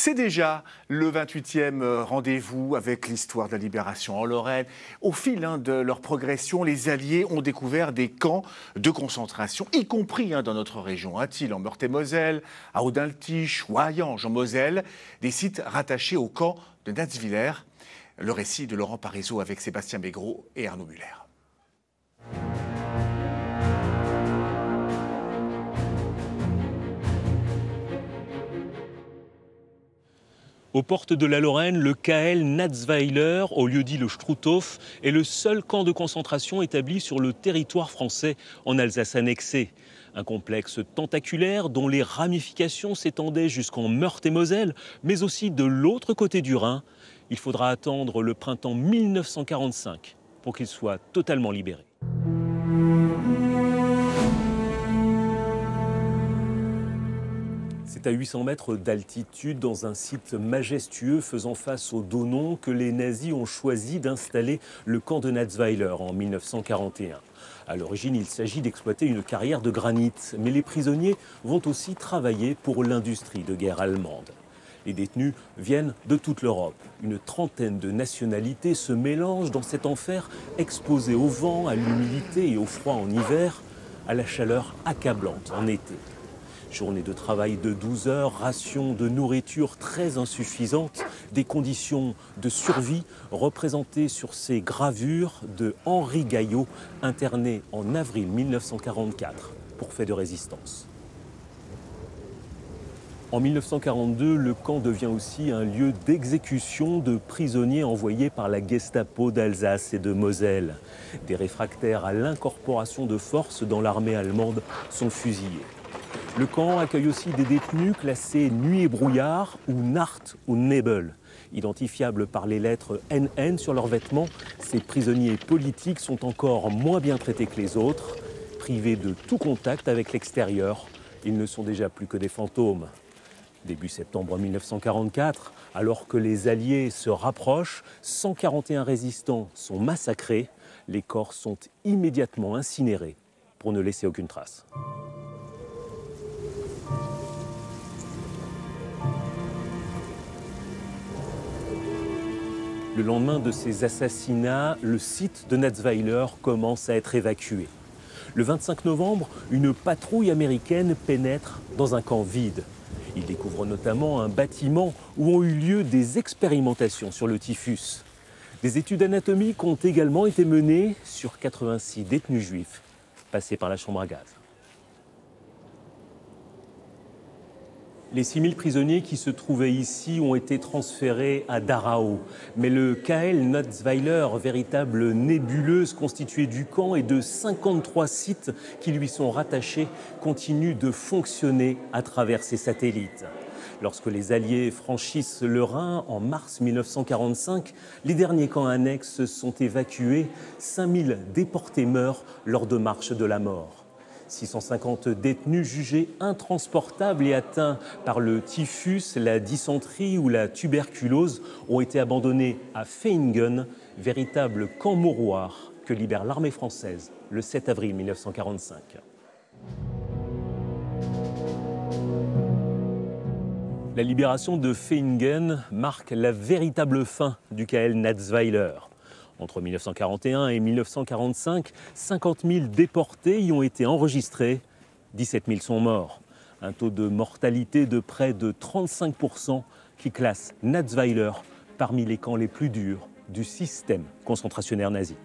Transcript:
C'est déjà le 28e rendez-vous avec l'histoire de la libération en Lorraine. Au fil de leur progression, les Alliés ont découvert des camps de concentration, y compris dans notre région. À Thiel, en Meurthe-et-Moselle, à Audintisch ou à Hayange, en Moselle, des sites rattachés au camp de Natzwiller. Le récit de Laurent Parisot avec Sébastien Begros et Arnaud Muller. Aux portes de la Lorraine, le KL Natzweiler, au lieu-dit le Struthof, est le seul camp de concentration établi sur le territoire français en Alsace annexée. Un complexe tentaculaire dont les ramifications s'étendaient jusqu'en Meurthe-et-Moselle, mais aussi de l'autre côté du Rhin. Il faudra attendre le printemps 1945 pour qu'il soit totalement libéré. C'est à 800 mètres d'altitude, dans un site majestueux faisant face au Donon, que les nazis ont choisi d'installer le camp de Natzweiler en 1941. À l'origine, il s'agit d'exploiter une carrière de granit, mais les prisonniers vont aussi travailler pour l'industrie de guerre allemande. Les détenus viennent de toute l'Europe. Une trentaine de nationalités se mélangent dans cet enfer, exposé au vent, à l'humidité et au froid en hiver, à la chaleur accablante en été. Journée de travail de 12 heures, ration de nourriture très insuffisante, des conditions de survie représentées sur ces gravures de Henri Gaillot, interné en avril 1944 pour fait de résistance. En 1942, le camp devient aussi un lieu d'exécution de prisonniers envoyés par la Gestapo d'Alsace et de Moselle. Des réfractaires à l'incorporation de force dans l'armée allemande sont fusillés. Le camp accueille aussi des détenus classés nuit et brouillard ou Nacht ou Nebel. Identifiables par les lettres NN sur leurs vêtements, ces prisonniers politiques sont encore moins bien traités que les autres. Privés de tout contact avec l'extérieur, ils ne sont déjà plus que des fantômes. Début septembre 1944, alors que les Alliés se rapprochent, 141 résistants sont massacrés. Les corps sont immédiatement incinérés pour ne laisser aucune trace. Le lendemain de ces assassinats, le site de Natzweiler commence à être évacué. Le 25 novembre, une patrouille américaine pénètre dans un camp vide. Ils découvrent notamment un bâtiment où ont eu lieu des expérimentations sur le typhus. Des études anatomiques ont également été menées sur 86 détenus juifs passés par la chambre à gaz. Les 6000 prisonniers qui se trouvaient ici ont été transférés à Dachau. Mais le KL Natzweiler, véritable nébuleuse constituée du camp et de 53 sites qui lui sont rattachés, continue de fonctionner à travers ses satellites. Lorsque les Alliés franchissent le Rhin en mars 1945, les derniers camps annexes sont évacués. 5000 déportés meurent lors de marches de la mort. 650 détenus jugés intransportables et atteints par le typhus, la dysenterie ou la tuberculose ont été abandonnés à Feingen, véritable camp mouroir que libère l'armée française le 7 avril 1945. La libération de Feingen marque la véritable fin du KL Natzweiler. Entre 1941 et 1945, 50 000 déportés y ont été enregistrés, 17 000 sont morts. Un taux de mortalité de près de 35% qui classe Natzweiler parmi les camps les plus durs du système concentrationnaire nazi.